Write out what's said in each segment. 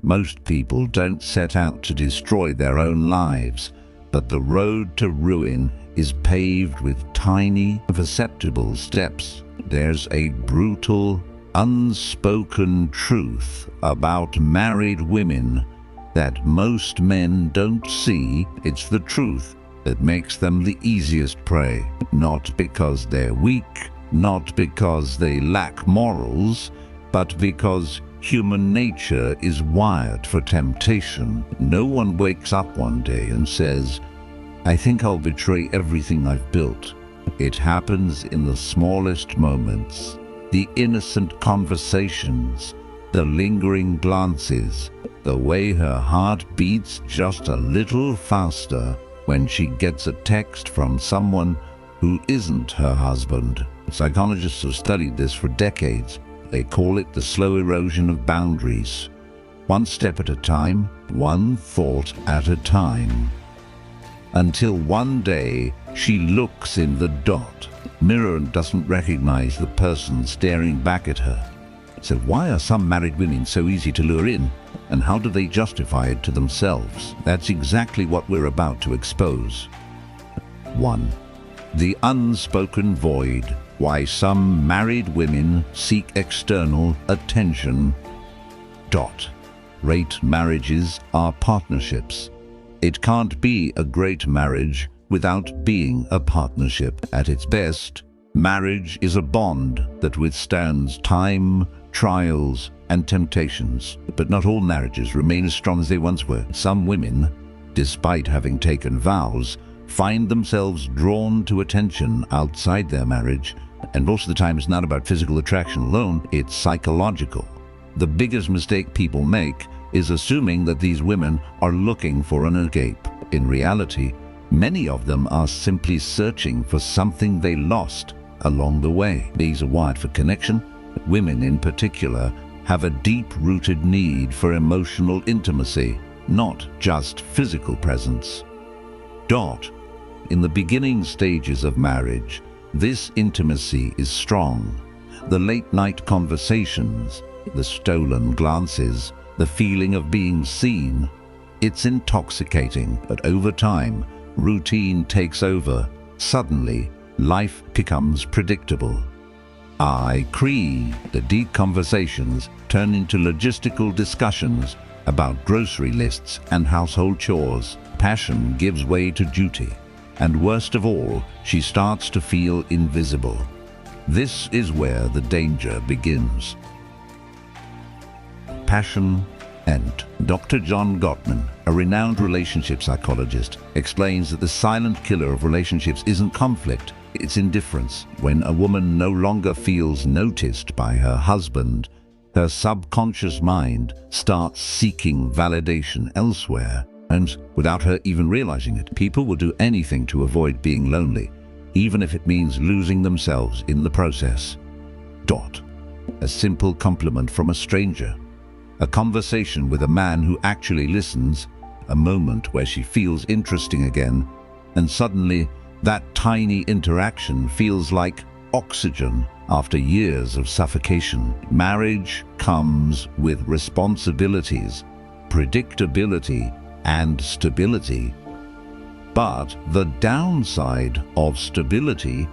Most people don't set out to destroy their own lives, but the road to ruin is paved with tiny, perceptible steps. There's a brutal, unspoken truth about married women that most men don't see. It's the truth that makes them the easiest prey, not because they're weak, not because they lack morals, but because human nature is wired for temptation. No one wakes up one day and says, "I think I'll betray everything I've built." It happens in the smallest moments, the innocent conversations, the lingering glances, the way her heart beats just a little faster when she gets a text from someone who isn't her husband. Psychologists have studied this for decades. They call it the slow erosion of boundaries. One step at a time, one thought at a time. Until one day, she looks in the mirror and doesn't recognize the person staring back at her. So why are some married women so easy to lure in? And how do they justify it to themselves? That's exactly what we're about to expose. 1. The unspoken void. Why some married women seek external attention. Great marriages are partnerships. It can't be a great marriage without being a partnership. At its best, marriage is a bond that withstands time, trials, and temptations. But not all marriages remain as strong as they once were. Some women, despite having taken vows, find themselves drawn to attention outside their marriage, and most of the time it's not about physical attraction alone, it's psychological. The biggest mistake people make is assuming that these women are looking for an escape. In reality, many of them are simply searching for something they lost along the way. These are wired for connection. Women in particular have a deep-rooted need for emotional intimacy, not just physical presence. In the beginning stages of marriage, this intimacy is strong. The late-night conversations, the stolen glances, the feeling of being seen. It's intoxicating, but over time, routine takes over. Suddenly, life becomes predictable. The deep conversations turn into logistical discussions about grocery lists and household chores. Passion gives way to duty. And worst of all, she starts to feel invisible. This is where the danger begins. Passion and Dr. John Gottman, a renowned relationship psychologist, explains that the silent killer of relationships isn't conflict, it's indifference. When a woman no longer feels noticed by her husband, her subconscious mind starts seeking validation elsewhere. And without her even realizing it, people will do anything to avoid being lonely, even if it means losing themselves in the process. A simple compliment from a stranger, a conversation with a man who actually listens, a moment where she feels interesting again, and suddenly that tiny interaction feels like oxygen after years of suffocation. Marriage comes with responsibilities, predictability, and stability. But the downside of stability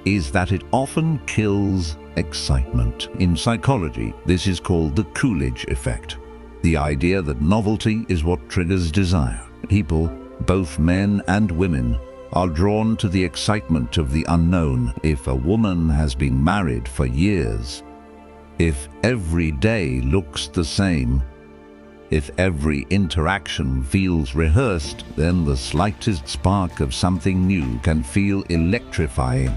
is that it often kills excitement. In psychology, this is called the Coolidge effect. The idea that novelty is what triggers desire. People, both men and women, are drawn to the excitement of the unknown. If a woman has been married for years, if every day looks the same, if every interaction feels rehearsed, then the slightest spark of something new can feel electrifying.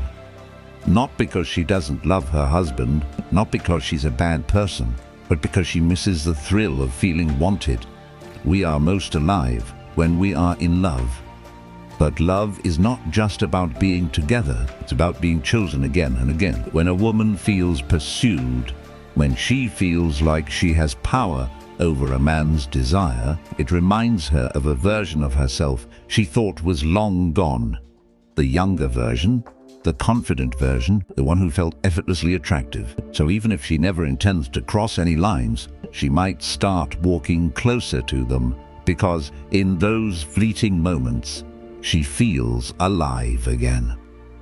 Not because she doesn't love her husband, not because she's a bad person, but because she misses the thrill of feeling wanted. We are most alive when we are in love. But love is not just about being together, it's about being chosen again and again. When a woman feels pursued, when she feels like she has power over a man's desire, it reminds her of a version of herself she thought was long gone. The younger version, the confident version, the one who felt effortlessly attractive. So even if she never intends to cross any lines, she might start walking closer to them, because in those fleeting moments, she feels alive again.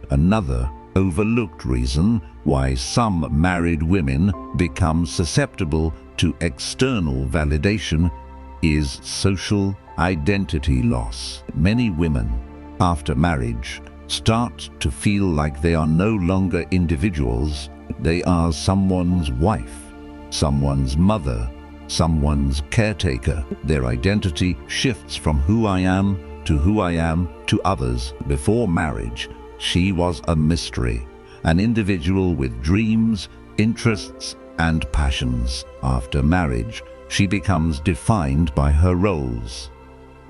Another overlooked reason why some married women become susceptible to external validation is social identity loss. Many women, after marriage, start to feel like they are no longer individuals. They are someone's wife, someone's mother, someone's caretaker. Their identity shifts from who I am to others. Before marriage, she was a mystery, an individual with dreams, interests, and passions. After marriage, she becomes defined by her roles: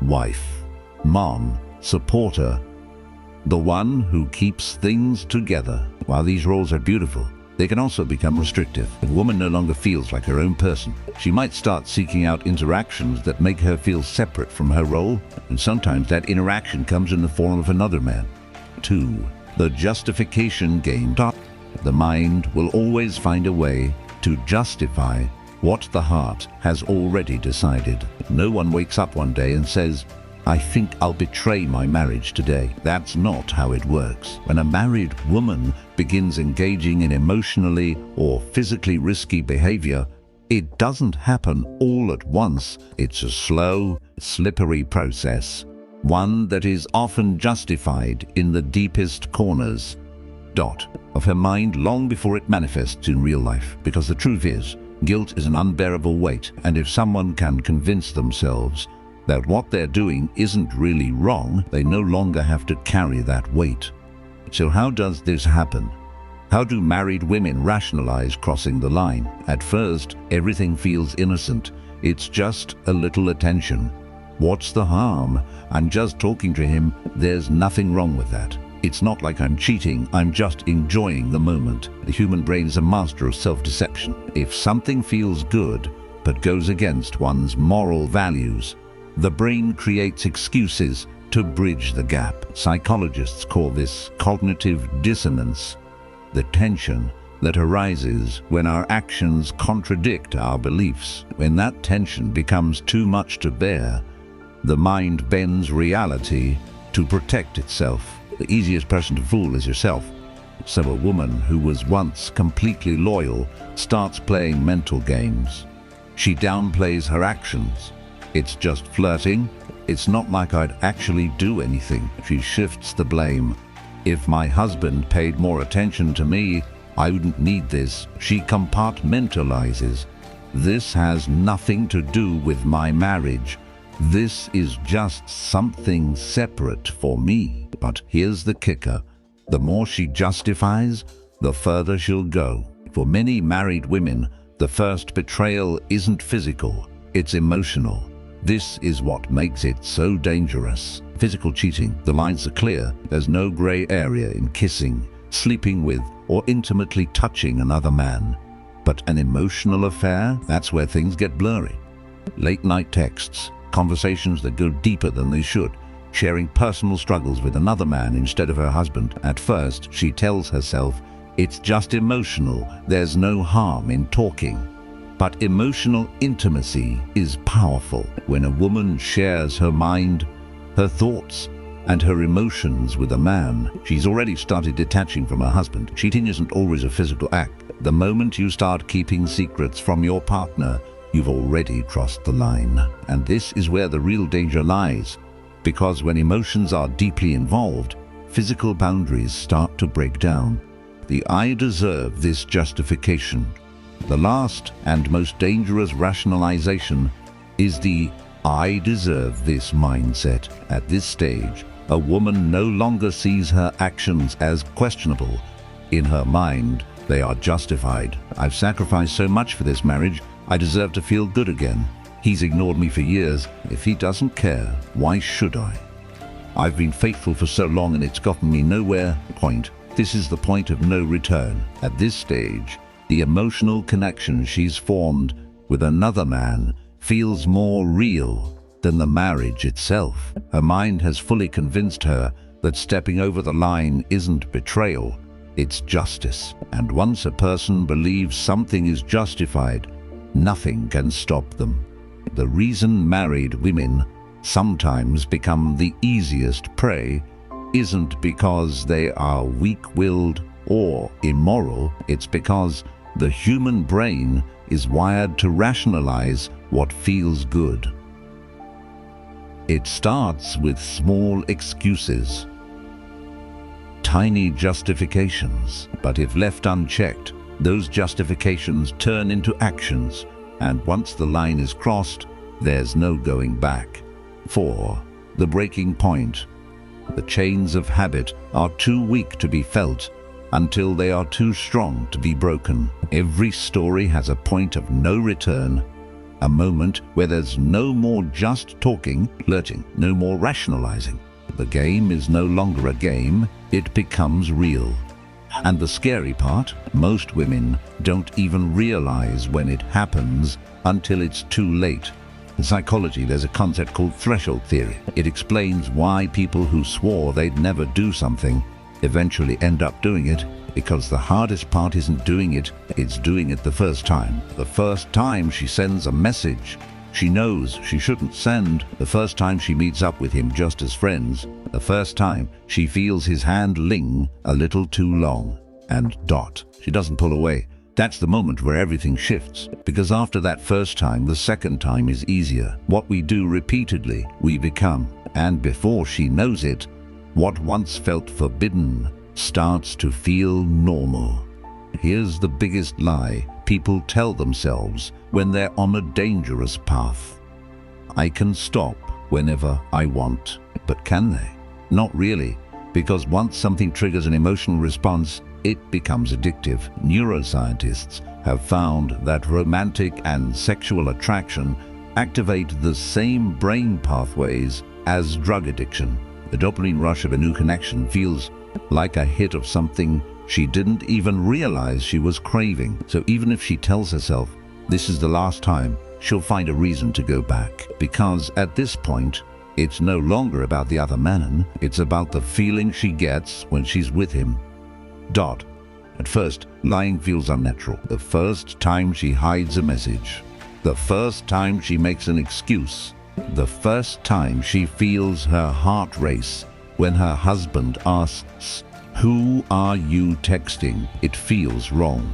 wife, mom, supporter, the one who keeps things together. While these roles are beautiful, they can also become restrictive. If a woman no longer feels like her own person, she might start seeking out interactions that make her feel separate from her role, and sometimes that interaction comes in the form of another man. 2. The justification game. The mind will always find a way to justify what the heart has already decided. No one wakes up one day and says, "I think I'll betray my marriage today." That's not how it works. When a married woman begins engaging in emotionally or physically risky behavior, it doesn't happen all at once. It's a slow, slippery process, one that is often justified in the deepest corners of her mind long before it manifests in real life. Because the truth is, guilt is an unbearable weight, and if someone can convince themselves that what they're doing isn't really wrong, they no longer have to carry that weight. So how does this happen? How do married women rationalize crossing the line? At first, everything feels innocent. It's just a little attention. What's the harm? I'm just talking to him. There's nothing wrong with that. It's not like I'm cheating, I'm just enjoying the moment. The human brain is a master of self-deception. If something feels good, but goes against one's moral values, the brain creates excuses to bridge the gap. Psychologists call this cognitive dissonance, the tension that arises when our actions contradict our beliefs. When that tension becomes too much to bear, the mind bends reality to protect itself. The easiest person to fool is yourself. So a woman who was once completely loyal starts playing mental games. She downplays her actions. It's just flirting. It's not like I'd actually do anything. She shifts the blame. If my husband paid more attention to me, I wouldn't need this. She compartmentalizes. This has nothing to do with my marriage. This is just something separate for me. But here's the kicker. The more she justifies, the further she'll go. For many married women, the first betrayal isn't physical, it's emotional. This is what makes it so dangerous. Physical cheating, the lines are clear. There's no gray area in kissing, sleeping with, or intimately touching another man. But an emotional affair, that's where things get blurry. Late night texts, conversations that go deeper than they should, sharing personal struggles with another man instead of her husband. At first, she tells herself, it's just emotional, there's no harm in talking. But emotional intimacy is powerful. When a woman shares her mind, her thoughts, and her emotions with a man, she's already started detaching from her husband. Cheating isn't always a physical act. The moment you start keeping secrets from your partner, you've already crossed the line. And this is where the real danger lies. Because when emotions are deeply involved, physical boundaries start to break down. The "I deserve this" justification. The last and most dangerous rationalization is the "I deserve this" mindset. At this stage, a woman no longer sees her actions as questionable. In her mind, they are justified. I've sacrificed so much for this marriage, I deserve to feel good again. He's ignored me for years. If he doesn't care, why should I? I've been faithful for so long and it's gotten me nowhere. Point. This is the point of no return. At this stage, the emotional connection she's formed with another man feels more real than the marriage itself. Her mind has fully convinced her that stepping over the line isn't betrayal, it's justice. And once a person believes something is justified, nothing can stop them. The reason married women sometimes become the easiest prey isn't because they are weak-willed or immoral, it's because the human brain is wired to rationalize what feels good. It starts with small excuses, tiny justifications, but if left unchecked, those justifications turn into actions, and once the line is crossed, there's no going back. 4. The breaking point. The chains of habit are too weak to be felt until they are too strong to be broken. Every story has a point of no return, a moment where there's no more just talking, flirting, no more rationalizing. The game is no longer a game, it becomes real. And the scary part, most women don't even realize when it happens until it's too late. In psychology, there's a concept called threshold theory. It explains why people who swore they'd never do something eventually end up doing it, because the hardest part isn't doing it, it's doing it the first time. The first time she sends a message she knows she shouldn't send, the first time she meets up with him just as friends, the first time she feels his hand ling a little too long, and she doesn't pull away. That's the moment where everything shifts, because after that first time, the second time is easier. What we do repeatedly, we become, and before she knows it, what once felt forbidden starts to feel normal. Here's the biggest lie people tell themselves when they're on a dangerous path. I can stop whenever I want. But can they? Not really, because once something triggers an emotional response, it becomes addictive. Neuroscientists have found that romantic and sexual attraction activate the same brain pathways as drug addiction. The dopamine rush of a new connection feels like a hit of something she didn't even realize she was craving. So even if she tells herself this is the last time, she'll find a reason to go back. Because at this point, it's no longer about the other man, it's about the feeling she gets when she's with him. At first, lying feels unnatural. The first time she hides a message, the first time she makes an excuse, the first time she feels her heart race when her husband asks, "Who are you texting?" It feels wrong.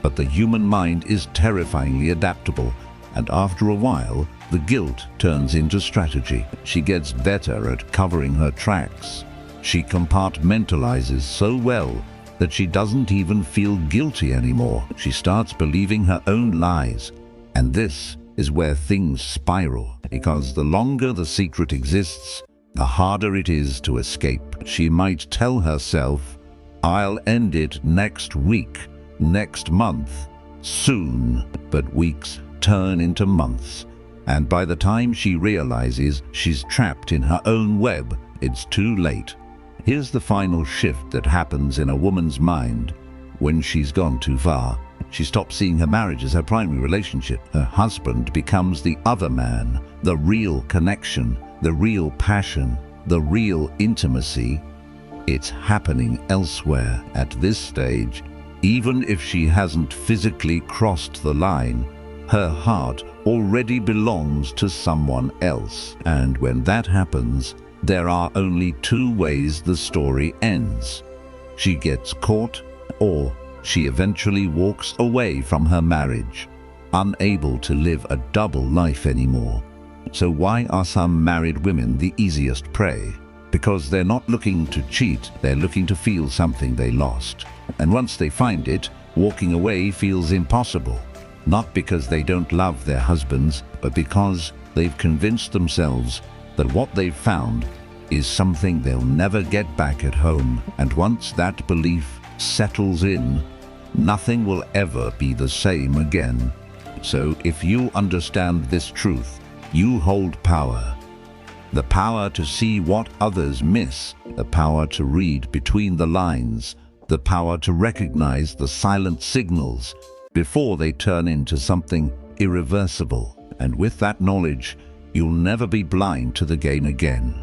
But the human mind is terrifyingly adaptable, and after a while, the guilt turns into strategy. She gets better at covering her tracks. She compartmentalizes so well that she doesn't even feel guilty anymore. She starts believing her own lies. And this is where things spiral, because the longer the secret exists, the harder it is to escape. She might tell herself, "I'll end it next week, next month, soon," but weeks turn into months. And by the time she realizes she's trapped in her own web, it's too late. Here's the final shift that happens in a woman's mind when she's gone too far. She stops seeing her marriage as her primary relationship. Her husband becomes the other man, the real connection, the real passion, the real intimacy. It's happening elsewhere at this stage. Even if she hasn't physically crossed the line, her heart already belongs to someone else. And when that happens, there are only two ways the story ends. She gets caught, or she eventually walks away from her marriage, unable to live a double life anymore. So why are some married women the easiest prey? Because they're not looking to cheat, they're looking to feel something they lost. And once they find it, walking away feels impossible. Not because they don't love their husbands, but because they've convinced themselves that what they've found is something they'll never get back at home. And once that belief settles in, nothing will ever be the same again. So if you understand this truth, you hold power. The power to see what others miss, the power to read between the lines, the power to recognize the silent signals before they turn into something irreversible. And with that knowledge, you'll never be blind to the game again.